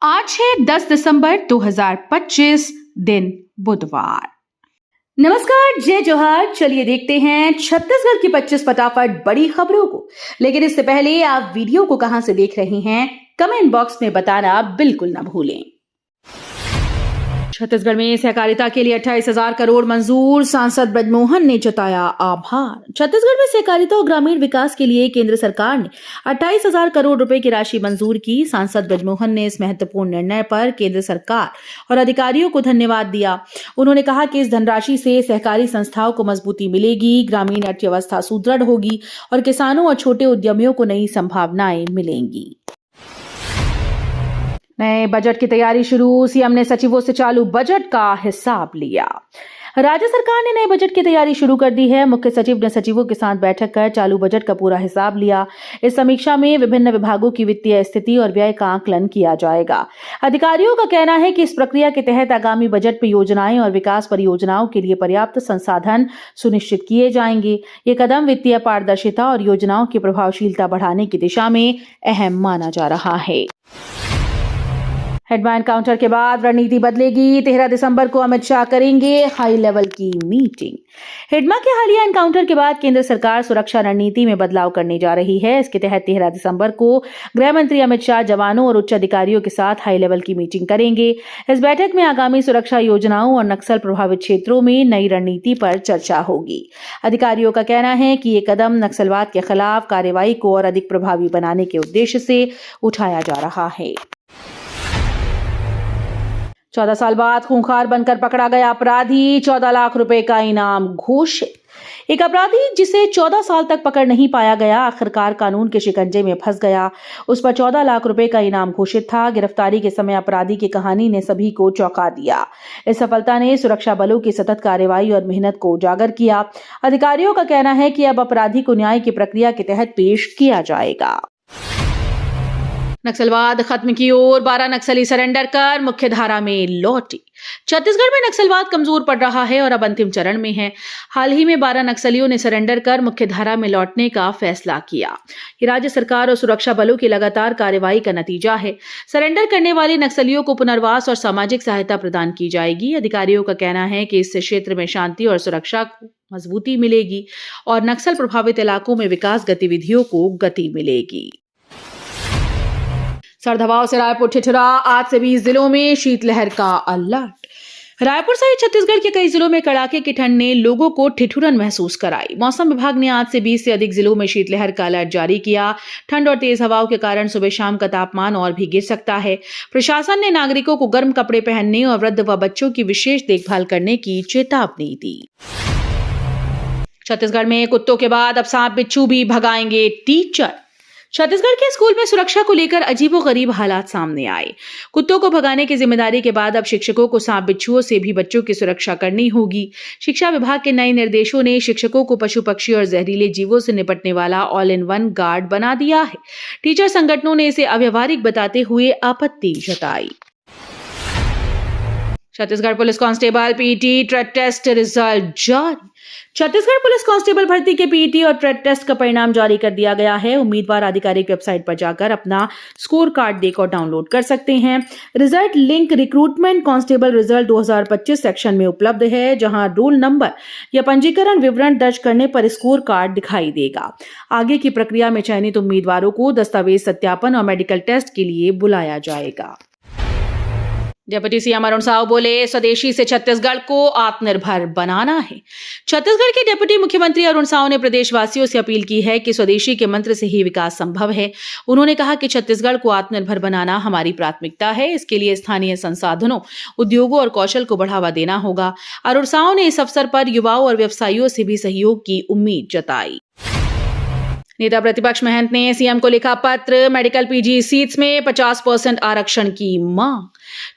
आज है 10 दिसंबर 2025 दिन बुधवार। नमस्कार, जय जोहार। चलिए देखते हैं छत्तीसगढ़ की 25 फटाफट बड़ी खबरों को। लेकिन इससे पहले आप वीडियो को कहां से देख रहे हैं, कमेंट बॉक्स में बताना बिल्कुल ना भूलें। छत्तीसगढ़ में सहकारिता के लिए 28,000 करोड़ मंजूर, सांसद ब्रजमोहन ने जताया आभार। छत्तीसगढ़ में सहकारिता और ग्रामीण विकास के लिए केंद्र सरकार ने 28,000 करोड़ रुपए की राशि मंजूर की। सांसद ब्रजमोहन ने इस महत्वपूर्ण निर्णय पर केंद्र सरकार और अधिकारियों को धन्यवाद दिया। उन्होंने कहा कि इस धनराशि से सहकारी संस्थाओं को मजबूती मिलेगी, ग्रामीण अर्थव्यवस्था सुदृढ़ होगी और किसानों और छोटे उद्यमियों को नई संभावनाएं मिलेंगी। नए बजट की तैयारी शुरू, सीएम ने सचिवों से चालू बजट का हिसाब लिया। राज्य सरकार ने नए बजट की तैयारी शुरू कर दी है। मुख्य सचिव ने सचिवों के साथ बैठक कर चालू बजट का पूरा हिसाब लिया। इस समीक्षा में विभिन्न विभागों की वित्तीय स्थिति और व्यय का आकलन किया जाएगा। अधिकारियों का कहना है कि इस प्रक्रिया के तहत आगामी बजट में योजनाएं और विकास परियोजनाओं के लिए पर्याप्त संसाधन सुनिश्चित किए जाएंगे। ये कदम वित्तीय पारदर्शिता और योजनाओं की प्रभावशीलता बढ़ाने की दिशा में अहम माना जा रहा है। हेडमा एनकाउंटर के बाद रणनीति बदलेगी। 13 दिसंबर को अमित शाह करेंगे हाई लेवल की मीटिंग। हेडमा के हालिया एनकाउंटर के बाद केंद्र सरकार सुरक्षा रणनीति में बदलाव करने जा रही है। इसके तहत 13 दिसंबर को गृह मंत्री अमित शाह जवानों और उच्च अधिकारियों के साथ हाई लेवल की मीटिंग करेंगे। इस बैठक में आगामी सुरक्षा योजनाओं और नक्सल प्रभावित क्षेत्रों में नई रणनीति पर चर्चा होगी। अधिकारियों का कहना है कि ये कदम नक्सलवाद के खिलाफ कार्रवाई को और अधिक प्रभावी बनाने के उद्देश्य से उठाया जा रहा है। 14 साल बाद खूंखार बनकर पकड़ा गया अपराधी, 14 लाख रुपए का इनाम घोषित। एक अपराधी जिसे 14 साल तक पकड़ नहीं पाया गया, आखिरकार कानून के शिकंजे में फंस गया। उस पर 14 लाख रुपए का इनाम घोषित था। गिरफ्तारी के समय अपराधी की कहानी ने सभी को चौंका दिया। इस सफलता ने सुरक्षा बलों की सतत कार्रवाई और मेहनत को उजागर किया। अधिकारियों का कहना है कि अब अपराधी को न्याय की प्रक्रिया के तहत पेश किया जाएगा। नक्सलवाद खत्म की ओर, 12 नक्सली सरेंडर कर मुख्यधारा में लौटे। छत्तीसगढ़ में नक्सलवाद कमजोर पड़ रहा है और अब अंतिम चरण में है। हाल ही में 12 नक्सलियों ने सरेंडर कर मुख्यधारा में लौटने का फैसला किया। ये राज्य सरकार और सुरक्षा बलों की लगातार कार्रवाई का नतीजा है। सरेंडर करने वाले नक्सलियों को पुनर्वास और सामाजिक सहायता प्रदान की जाएगी। अधिकारियों का कहना है कि इससे क्षेत्र में शांति और सुरक्षा को मजबूती मिलेगी और नक्सल प्रभावित इलाकों में विकास गतिविधियों को गति मिलेगी। सर्द हवाओं से रायपुर ठिठुरा, आज से 20 जिलों में शीतलहर का अलर्ट। रायपुर सहित छत्तीसगढ़ के कई जिलों में कड़ाके की ठंड ने लोगों को ठिठुरन महसूस कराई। मौसम विभाग ने आज से 20 से अधिक जिलों में शीतलहर का अलर्ट जारी किया। ठंड और तेज हवाओं के कारण सुबह शाम का तापमान और भी गिर सकता है। प्रशासन ने नागरिकों को गर्म कपड़े पहनने और वृद्ध व बच्चों की विशेष देखभाल करने की चेतावनी दी। छत्तीसगढ़ में कुत्तों के बाद अब सांप बिच्छू भी भगाएंगे टीचर। छत्तीसगढ़ के स्कूल में सुरक्षा को लेकर अजीबोगरीब हालात सामने आए। कुत्तों को भगाने की जिम्मेदारी के बाद अब शिक्षकों को सांप बिच्छुओं से भी बच्चों की सुरक्षा करनी होगी। शिक्षा विभाग के नए निर्देशों ने शिक्षकों को पशु पक्षी और जहरीले जीवों से निपटने वाला ऑल इन वन गार्ड बना दिया है। टीचर संगठनों ने इसे अव्यावहारिक बताते हुए आपत्ति जताई। Chhattisgarh police constable PET trade test result जारी। छत्तीसगढ़ पुलिस कांस्टेबल भर्ती के पीईटी और ट्रेड टेस्ट का परिणाम जारी कर दिया गया है। उम्मीदवार आधिकारिक वेबसाइट पर जाकर अपना स्कोर कार्ड देखकर डाउनलोड कर सकते हैं। Result link recruitment constable result 2025 section में उपलब्ध है, जहां रोल नंबर या पंजीकरण विवरण दर्ज करने पर स्कोर कार्ड दिखाई देगा। आगे की प्रक्रिया में चयनित उम्मीदवारों को दस्तावेज सत्यापन और मेडिकल टेस्ट के लिए बुलाया जाएगा। डिप्टी सीएम अरुण साव बोले, स्वदेशी से छत्तीसगढ़ को आत्मनिर्भर बनाना है। छत्तीसगढ़ के डिप्टी मुख्यमंत्री अरुण साव ने प्रदेशवासियों से अपील की है कि स्वदेशी के मंत्र से ही विकास संभव है। उन्होंने कहा कि छत्तीसगढ़ को आत्मनिर्भर बनाना हमारी प्राथमिकता है। इसके लिए स्थानीय संसाधनों, उद्योगों और कौशल को बढ़ावा देना होगा। अरुण साव ने इस अवसर पर युवाओं और व्यवसायियों से भी सहयोग की उम्मीद जताई। नेता प्रतिपक्ष महंत ने सीएम को लिखा पत्र, मेडिकल पीजी सीट्स में 50% आरक्षण की मांग।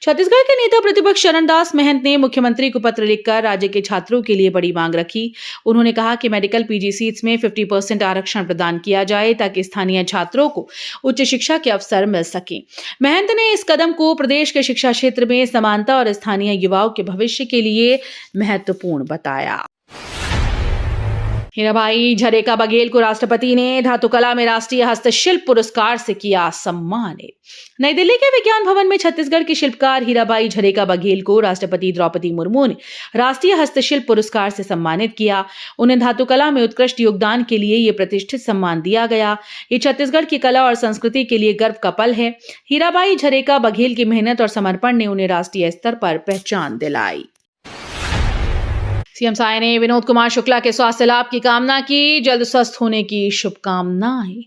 छत्तीसगढ़ के नेता प्रतिपक्ष चरणदास महंत ने मुख्यमंत्री को पत्र लिखकर राज्य के छात्रों के लिए बड़ी मांग रखी। उन्होंने कहा कि मेडिकल पीजी सीट्स में 50% आरक्षण प्रदान किया जाए ताकि स्थानीय छात्रों को उच्च शिक्षा के अवसर मिल सके। महंत ने इस कदम को प्रदेश के शिक्षा क्षेत्र में समानता और स्थानीय युवाओं के भविष्य के लिए महत्वपूर्ण बताया। हीराबाई झरेका बघेल को राष्ट्रपति ने धातुकला में राष्ट्रीय हस्तशिल्प पुरस्कार से किया सम्मानित। नई दिल्ली के विज्ञान भवन में छत्तीसगढ़ की शिल्पकार हीराबाई झरेका बघेल को राष्ट्रपति द्रौपदी मुर्मू ने राष्ट्रीय हस्तशिल्प पुरस्कार से सम्मानित किया। उन्हें धातुकला में उत्कृष्ट योगदान के लिए ये प्रतिष्ठित सम्मान दिया गया। ये छत्तीसगढ़ की कला और संस्कृति के लिए गर्व का पल है। हीराबाई झरेका बघेल की मेहनत और समर्पण ने उन्हें राष्ट्रीय स्तर पर पहचान दिलाई। सीएम साय ने विनोद कुमार शुक्ला के स्वास्थ्य लाभ की कामना की, जल्द स्वस्थ होने की शुभकामनाएं।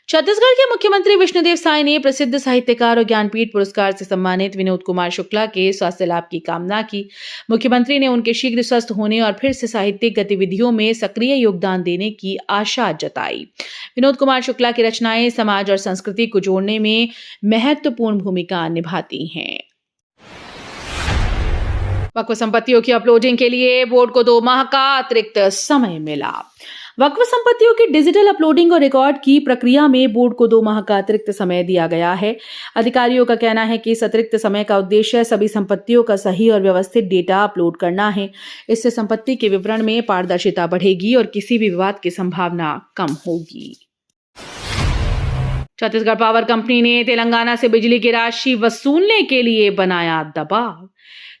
छत्तीसगढ़ के मुख्यमंत्री विष्णुदेव साय ने प्रसिद्ध साहित्यकार और ज्ञानपीठ पुरस्कार से सम्मानित विनोद कुमार शुक्ला के स्वास्थ्य लाभ की कामना की। मुख्यमंत्री ने उनके शीघ्र स्वस्थ होने और फिर से साहित्यिक गतिविधियों में सक्रिय योगदान देने की आशा जताई। विनोद कुमार शुक्ला की रचनाएं समाज और संस्कृति को जोड़ने में महत्वपूर्ण भूमिका निभाती हैं। वक्फ संपत्तियों की अपलोडिंग के लिए बोर्ड को 2 माह का अतिरिक्त समय मिला। वक्फ संपत्तियों की डिजिटल अपलोडिंग और रिकॉर्ड की प्रक्रिया में बोर्ड को 2 माह का अतिरिक्त समय दिया गया है। अधिकारियों का कहना है कि इस अतिरिक्त समय का उद्देश्य सभी संपत्तियों का सही और व्यवस्थित डेटा अपलोड करना है। इससे संपत्ति के विवरण में पारदर्शिता बढ़ेगी और किसी भी विवाद की संभावना कम होगी। छत्तीसगढ़ पावर कंपनी ने तेलंगाना से बिजली की राशि वसूलने के लिए बनाया दबाव।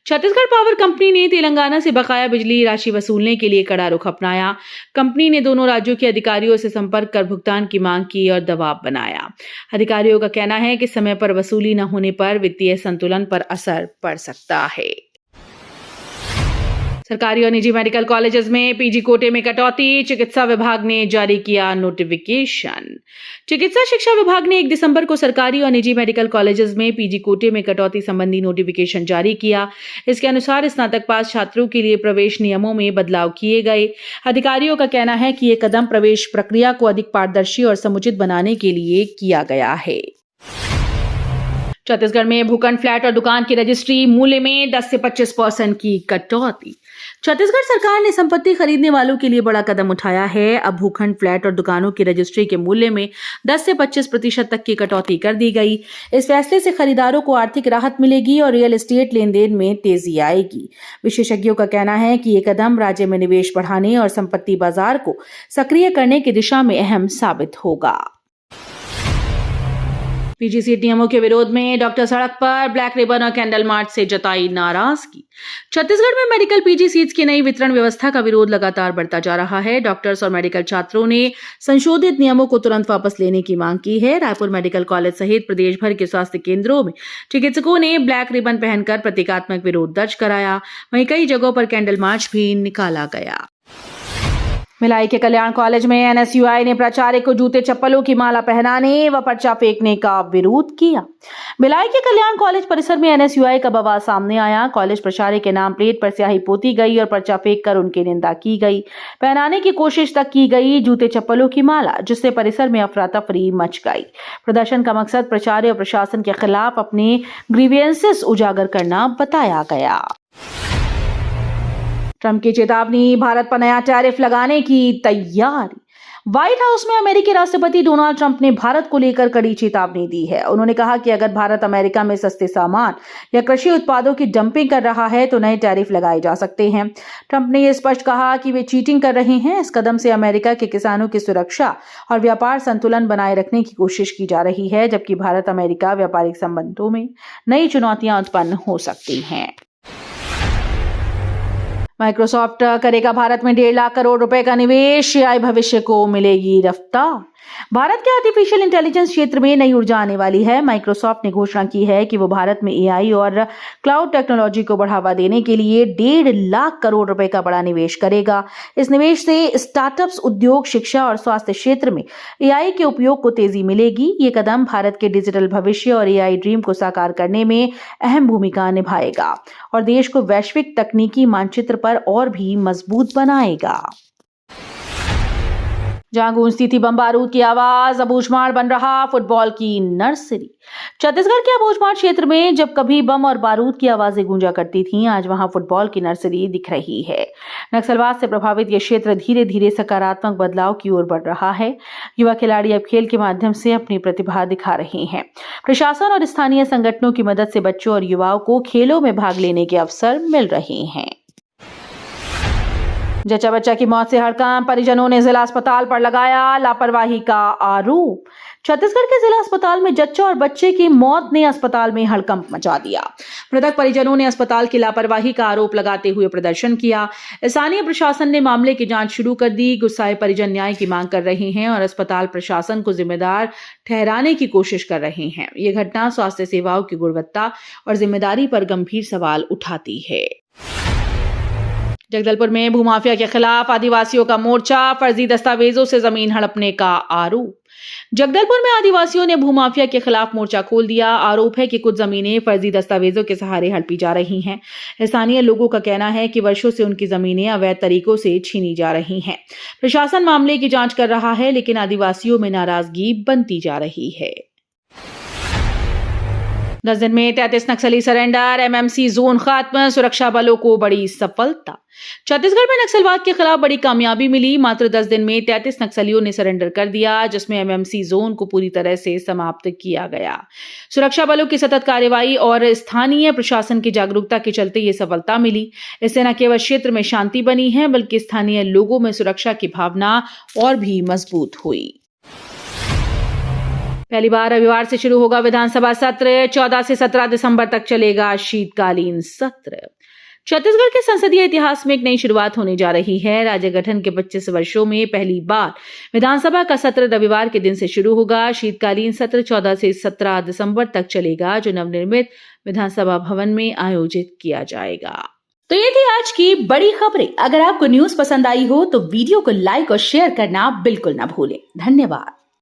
छत्तीसगढ़ पावर कंपनी ने तेलंगाना से बकाया बिजली राशि वसूलने के लिए कड़ा रुख अपनाया। कंपनी ने दोनों राज्यों के अधिकारियों से संपर्क कर भुगतान की मांग की और दबाव बनाया। अधिकारियों का कहना है कि समय पर वसूली न होने पर वित्तीय संतुलन पर असर पड़ सकता है। सरकारी और निजी मेडिकल कॉलेजेस में पीजी कोटे में कटौती, चिकित्सा विभाग ने जारी किया नोटिफिकेशन। चिकित्सा शिक्षा विभाग ने 1 दिसंबर को सरकारी और निजी मेडिकल कॉलेजेस में पीजी कोटे में कटौती संबंधी नोटिफिकेशन जारी किया। इसके अनुसार स्नातक पास छात्रों के लिए प्रवेश नियमों में बदलाव किए गए। अधिकारियों का कहना है कि ये कदम प्रवेश प्रक्रिया को अधिक पारदर्शी और समुचित बनाने के लिए किया गया है। छत्तीसगढ़ में भूखंड फ्लैट और दुकान की रजिस्ट्री मूल्य में 10 से 25% की कटौती। छत्तीसगढ़ सरकार ने संपत्ति खरीदने वालों के लिए बड़ा कदम उठाया है। अब भूखंड फ्लैट और दुकानों की रजिस्ट्री के मूल्य में 10 से 25% तक की कटौती कर दी गई। इस फैसले से खरीदारों को आर्थिक राहत मिलेगी और रियल एस्टेट लेन देन में तेजी आएगी। विशेषज्ञों का कहना है कि ये कदम राज्य में निवेश बढ़ाने और संपत्ति बाजार को सक्रिय करने की दिशा में अहम साबित होगा। पीजी सीट नियमों के विरोध में डॉक्टर सड़क पर ब्लैक रिबन और कैंडल मार्च से जताई नाराजगी। छत्तीसगढ़ में मेडिकल पीजी सीट्स की नई वितरण व्यवस्था का विरोध लगातार बढ़ता जा रहा है। डॉक्टर्स और मेडिकल छात्रों ने संशोधित नियमों को तुरंत वापस लेने की मांग की है। रायपुर मेडिकल कॉलेज सहित प्रदेश भर के स्वास्थ्य केंद्रों में चिकित्सकों ने ब्लैक रिबन पहनकर प्रतीकात्मक विरोध दर्ज कराया। वहीं कई जगहों पर कैंडल मार्च भी निकाला गया। भिलाई के कल्याण कॉलेज में एनएसयूआई ने प्राचार्य को जूते चप्पलों की माला पहनाने व पर्चा फेंकने का विरोध किया। भिलाई के कल्याण कॉलेज परिसर में एनएसयूआई का बवाल सामने आया। कॉलेज प्राचार्य के नाम प्लेट पर स्याही पोती गई और पर्चा फेंककर उनकी निंदा की गई। पहनाने की कोशिश तक की गई जूते चप्पलों की माला, जिससे परिसर में अफरा तफरी मच गई। प्रदर्शन का मकसद प्राचार्य और प्रशासन के खिलाफ अपने ग्रीवियंसेस उजागर करना बताया गया। ट्रंप की चेतावनी, भारत पर नया टैरिफ लगाने की तैयारी। व्हाइट हाउस में अमेरिकी राष्ट्रपति डोनाल्ड ट्रंप ने भारत को लेकर कड़ी चेतावनी दी है। उन्होंने कहा कि अगर भारत अमेरिका में सस्ते सामान या कृषि उत्पादों की डंपिंग कर रहा है तो नए टैरिफ लगाए जा सकते हैं। ट्रंप ने यह स्पष्ट कहा कि वे चीटिंग कर रहे हैं। इस कदम से अमेरिका के किसानों की सुरक्षा और व्यापार संतुलन बनाए रखने की कोशिश की जा रही है, जबकि भारत अमेरिका व्यापारिक संबंधों में नई चुनौतियां उत्पन्न हो सकती हैं। माइक्रोसॉफ्ट करेगा भारत में 1.5 लाख करोड़ रुपए का निवेश, एआई भविष्य को मिलेगी रफ्तार। भारत के आर्टिफिशियल इंटेलिजेंस क्षेत्र में नई ऊर्जा आने वाली है। माइक्रोसॉफ्ट ने घोषणा की है कि वो भारत में एआई और क्लाउड टेक्नोलॉजी को बढ़ावा देने के लिए 1.5 लाख करोड़ रुपए का बड़ा निवेश करेगा। इस निवेश से स्टार्टअप्स, उद्योग, शिक्षा और स्वास्थ्य क्षेत्र में एआई के उपयोग को तेजी मिलेगी। ये कदम भारत के डिजिटल भविष्य और एआई ड्रीम को साकार करने में अहम भूमिका निभाएगा और देश को वैश्विक तकनीकी मानचित्र पर और भी मजबूत बनाएगा। जहां गूंजती थी बम बारूद की आवाज, अबूझमाड़ बन रहा फुटबॉल की नर्सरी। छत्तीसगढ़ के अबूझमाड़ क्षेत्र में जब कभी बम और बारूद की आवाजें गूंजा करती थीं, आज वहां फुटबॉल की नर्सरी दिख रही है। नक्सलवाद से प्रभावित यह क्षेत्र धीरे धीरे सकारात्मक बदलाव की ओर बढ़ रहा है। युवा खिलाड़ी अब खेल के माध्यम से अपनी प्रतिभा दिखा रहे हैं। प्रशासन और स्थानीय संगठनों की मदद से बच्चों और युवाओं को खेलों में भाग लेने के अवसर मिल रहे हैं। जच्चा बच्चा की मौत से हड़कंप, परिजनों ने जिला अस्पताल पर लगाया लापरवाही का आरोप। छत्तीसगढ़ के जिला अस्पताल में जच्चा और बच्चे की मौत ने अस्पताल में हड़कंप मचा दिया। मृतक परिजनों ने अस्पताल की लापरवाही का आरोप लगाते हुए प्रदर्शन किया। स्थानीय प्रशासन ने मामले की जांच शुरू कर दी। गुस्साए परिजन न्याय की मांग कर रहे हैं और अस्पताल प्रशासन को जिम्मेदार ठहराने की कोशिश कर रहे हैं। ये घटना स्वास्थ्य सेवाओं की गुणवत्ता और जिम्मेदारी पर गंभीर सवाल उठाती है। जगदलपुर में भूमाफिया के खिलाफ आदिवासियों का मोर्चा, फर्जी दस्तावेजों से जमीन हड़पने का आरोप। जगदलपुर में आदिवासियों ने भूमाफिया के खिलाफ मोर्चा खोल दिया। आरोप है कि कुछ जमीनें फर्जी दस्तावेजों के सहारे हड़पी जा रही हैं। स्थानीय लोगों का कहना है कि वर्षों से उनकी जमीनें अवैध तरीकों से छीनी जा रही हैं। प्रशासन मामले की जांच कर रहा है, लेकिन आदिवासियों में नाराजगी बनती जा रही है। 10 दिन में 33 नक्सली सरेंडर, एमएमसी जोन खत्म, सुरक्षा बलों को बड़ी सफलता। छत्तीसगढ़ में नक्सलवाद के खिलाफ बड़ी कामयाबी मिली। मात्र 10 दिन में 33 नक्सलियों ने सरेंडर कर दिया, जिसमें एमएमसी जोन को पूरी तरह से समाप्त किया गया। सुरक्षा बलों की सतत कार्रवाई और स्थानीय प्रशासन की जागरूकता के चलते ये सफलता मिली। इससे न केवल क्षेत्र में शांति बनी है, बल्कि स्थानीय लोगों में सुरक्षा की भावना और भी मजबूत हुई। पहली बार रविवार से शुरू होगा विधानसभा सत्र। 14 से 17 दिसंबर तक चलेगा शीतकालीन सत्र। छत्तीसगढ़ के संसदीय इतिहास में एक नई शुरुआत होने जा रही है। राज्य गठन के 25 वर्षों में पहली बार विधानसभा का सत्र रविवार के दिन से शुरू होगा। शीतकालीन सत्र 14 से 17 दिसंबर तक चलेगा, जो नवनिर्मित विधानसभा भवन में आयोजित किया जाएगा। तो ये थी आज की बड़ी खबरें। अगर आपको न्यूज पसंद आई हो तो वीडियो को लाइक और शेयर करना बिल्कुल ना भूलें। धन्यवाद।